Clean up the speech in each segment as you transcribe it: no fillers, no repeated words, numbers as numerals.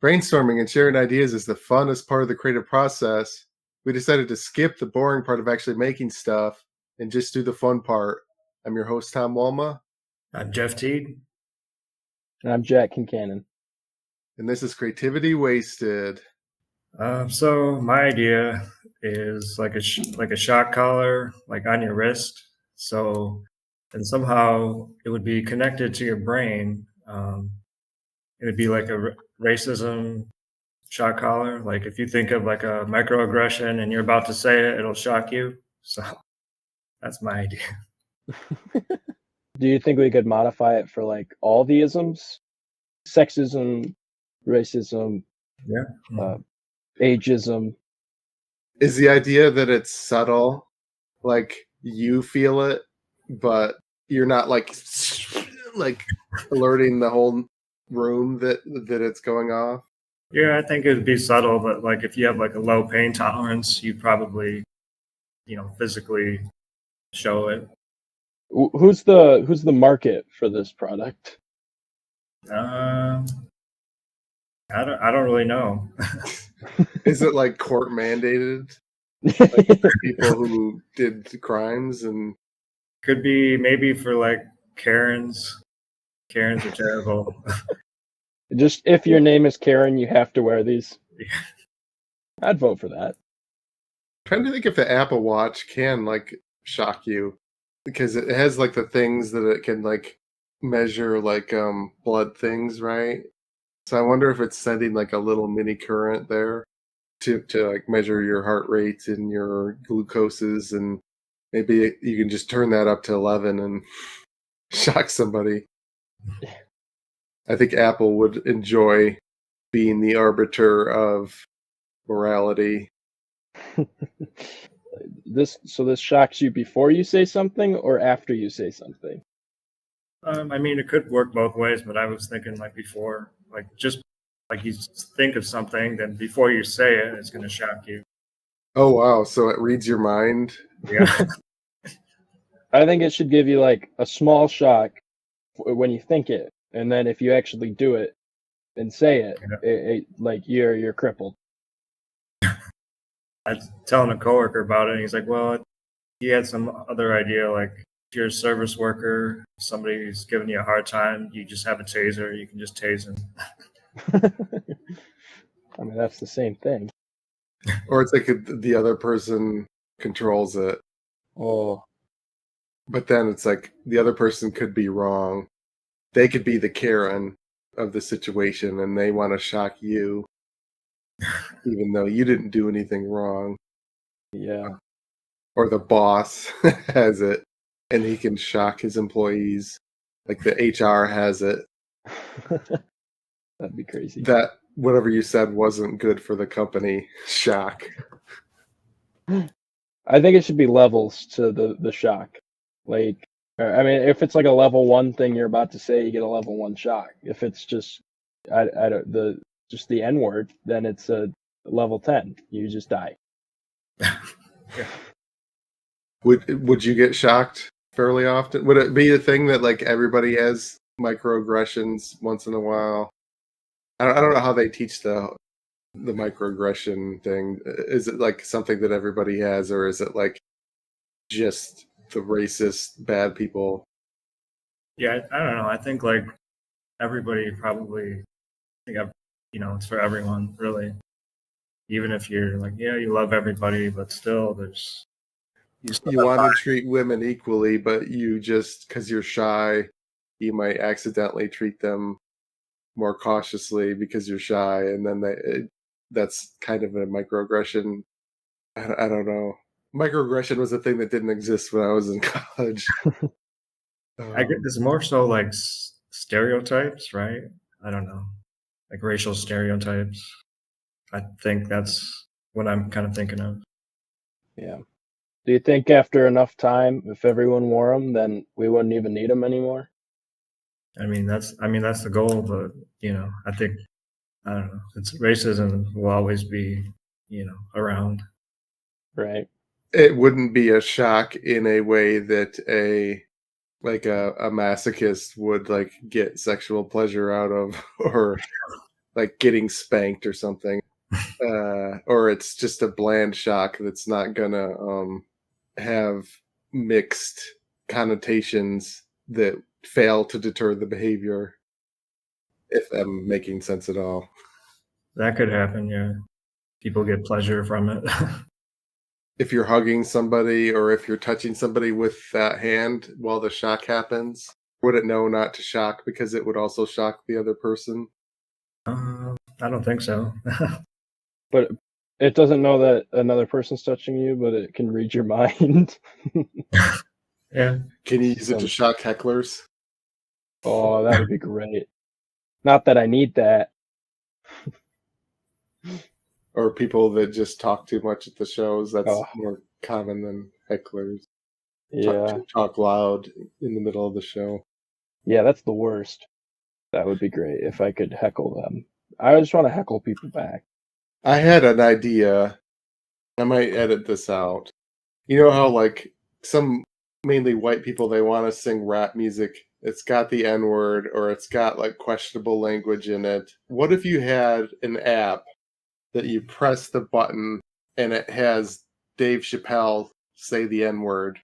Brainstorming and sharing ideas is the funnest part of the creative process. We decided to skip the boring part of actually making stuff and just do the fun part. I'm your host, Tom Walma, I'm Jeff Teague. And I'm Jack Kincannon. and this is Creativity Wasted. So my idea is like a shock collar, like on your wrist. So, and somehow it would be connected to your brain. It would be like a racism shock collar. Like if you think of like a microaggression and you're about to say it, it'll shock you. So that's my idea. Do you think we could modify it for like all the isms? Sexism, racism, Yeah. ageism. Is the idea that it's subtle, like you feel it, but you're not like alerting the whole room that it's going off? Yeah, I think it'd be subtle, but like if you have like a low pain tolerance, you'd probably, physically show it. Who's the market for this product? I don't really know. Is it like court mandated? Like people who did the crimes and Could be maybe for like Karens. Karens are terrible. Just if your name is Karen, you have to wear these. I'd vote for that. I'm trying to think if the Apple Watch can like shock you, because it has like the things that it can like measure like blood things, right? So I wonder if it's sending like a little mini current there to like measure your heart rate and your glucoses, and maybe you can just turn that up to 11 and shock somebody. I think Apple would enjoy being the arbiter of morality. This shocks you before you say something or after you say something? I mean, it could work both ways, but I was thinking like before, like just like you think of something, then before you say it, it's going to shock you. Oh, wow. So it reads your mind? Yeah. I think it should give you like a small shock when you think it, and then if you actually do it and say it, it like you're crippled. I was telling a coworker about it, and he's like, well, he had some other idea, like if you're a service worker, somebody's giving you a hard time, you just have a taser, you can just tase them. I mean, that's the same thing. Or it's like the other person controls it. Oh. But then it's like the other person could be wrong. They could be the Karen of the situation, and they want to shock you, even though you didn't do anything wrong. Yeah. Or the boss has it, and he can shock his employees. Like the HR has it. That'd be crazy. That whatever you said wasn't good for the company. Shock. I think it should be levels to the shock. Like, I mean, if it's like a level 1 thing you're about to say, you get a level 1 shock. If it's just just the N word, then it's a level 10. You just die. Yeah. Would you get shocked fairly often? Would it be a thing that like everybody has microaggressions once in a while? I don't know how they teach the microaggression thing. Is it like something that everybody has, or is it like just the racist bad people? Yeah, I don't know. I think like everybody probably it's for everyone, really. Even if you're like, yeah, you love everybody, but still there's you want to treat women equally, but you just because you're shy, you might accidentally treat them more cautiously because you're shy, and then that's kind of a microaggression. I don't know. Microaggression was a thing that didn't exist when I was in college. I get this more so like stereotypes, right? I don't know, like racial stereotypes. I think that's what I'm kind of thinking of. Yeah. Do you think after enough time, if everyone wore them, then we wouldn't even need them anymore? I mean, that's the goal, but I think I don't know. It's racism will always be, around. Right. It wouldn't be a shock in a way that a masochist would like get sexual pleasure out of, or like getting spanked or something, or it's just a bland shock that's not gonna have mixed connotations that fail to deter the behavior. If I'm making sense at all. That could happen, yeah. People get pleasure from it. If you're hugging somebody or if you're touching somebody with that hand while the shock happens, would it know not to shock because it would also shock the other person? I don't think so. But it doesn't know that another person's touching you, but it can read your mind. Yeah. Can you use it to shock hecklers? Oh, that would be great. Not that I need that. Or people that just talk too much at the shows? That's Oh, more common than hecklers. yeah. Talk loud in the middle of the show. Yeah, that's the worst. That would be great if I could heckle them. I just want to heckle people back. I had an idea. I might edit this out. You know how, like, some mainly white people, they want to sing rap music. It's got the N word or it's got like questionable language in it. What if you had an app that you press the button and it has Dave Chappelle say the N word?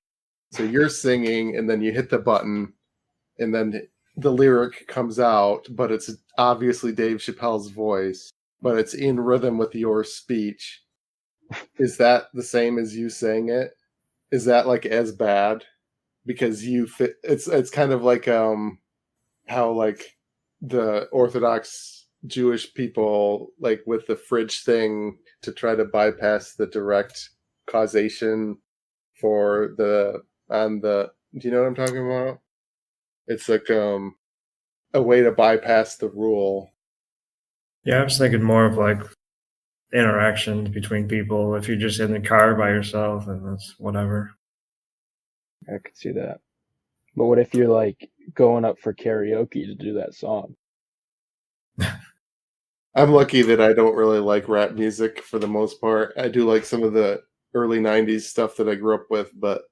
So you're singing and then you hit the button and then the lyric comes out, but it's obviously Dave Chappelle's voice, but it's in rhythm with your speech. Is that the same as you saying it? Is that like as bad? Because you fit, it's kind of like how like the Orthodox Jewish people, like with the fridge thing to try to bypass the direct causation for the on the, do you know what I'm talking about? It's like a way to bypass the rule. Yeah, I was thinking more of like interactions between people. If you're just in the car by yourself, then that's whatever. I could see that. But what if you're like going up for karaoke to do that song? I'm lucky that I don't really like rap music for the most part. I do like some of the early 90s stuff that I grew up with, but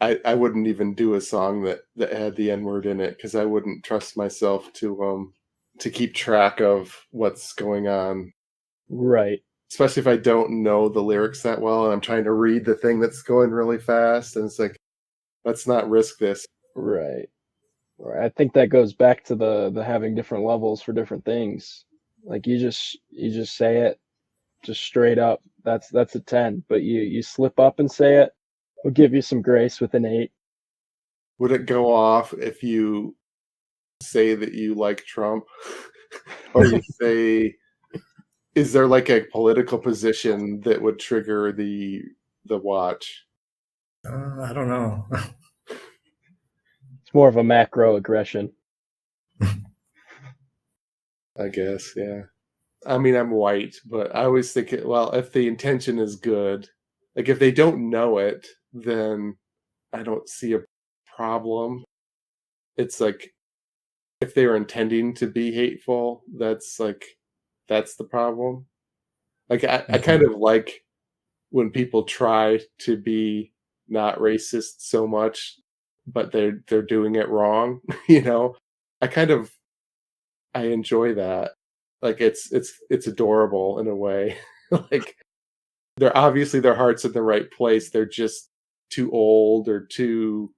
I wouldn't even do a song that had the N word in it because I wouldn't trust myself to keep track of what's going on, Right. especially if I don't know the lyrics that well and I'm trying to read the thing that's going really fast, and it's like, let's not risk this. Right. I think that goes back to the having different levels for different things. Like you just say it just straight up. That's a 10. But you slip up and say it, we'll give you some grace with an 8. Would it go off if you say that you like Trump? Or you say, is there like a political position that would trigger the watch? I don't know. It's more of a macro aggression. I guess, yeah. I mean, I'm white, but I always think, well, if the intention is good, like if they don't know it, then I don't see a problem. It's like if they were intending to be hateful, that's the problem. Like I kind of like when people try to be not racist so much, but they're doing it wrong, you know? I kind of I enjoy that. Like it's adorable in a way. Like they're obviously their heart's in the right place. They're just too old or too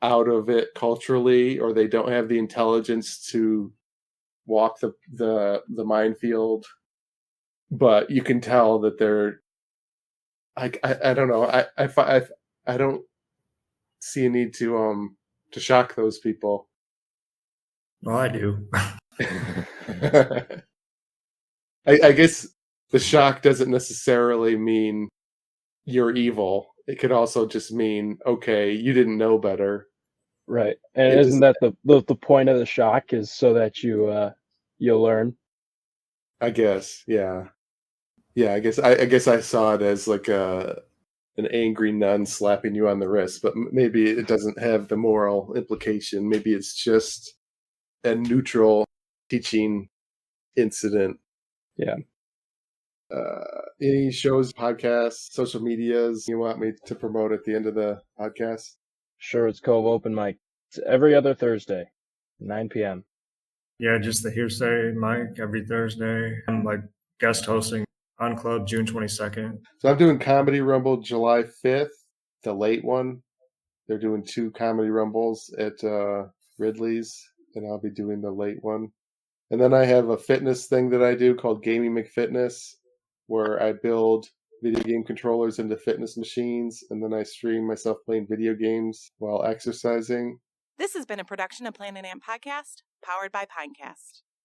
out of it culturally, or they don't have the intelligence to walk the minefield. But you can tell that they're like I don't know. I don't see a need to shock those people. Well, I do. I guess the shock doesn't necessarily mean you're evil. It could also just mean, okay, you didn't know better. Right. And It isn't just, that the point of the shock is so that you'll learn? I guess, yeah, yeah. I guess I saw it as like an angry nun slapping you on the wrist, but maybe it doesn't have the moral implication. Maybe it's just a neutral teaching incident. Yeah. Any shows, podcasts, social medias you want me to promote at the end of the podcast? Sure, it's Cove Open Mic. It's every other Thursday, 9 p.m. Yeah, just the Hearsay mic every Thursday. I'm like guest hosting on Club June 22nd. So I'm doing Comedy Rumble July 5th, the late one. They're doing 2 Comedy Rumbles at Ridley's, and I'll be doing the late one. And then I have a fitness thing that I do called Gaming McFitness, where I build video game controllers into fitness machines, and then I stream myself playing video games while exercising. This has been a production of Planet Amp Podcast, powered by Pinecast.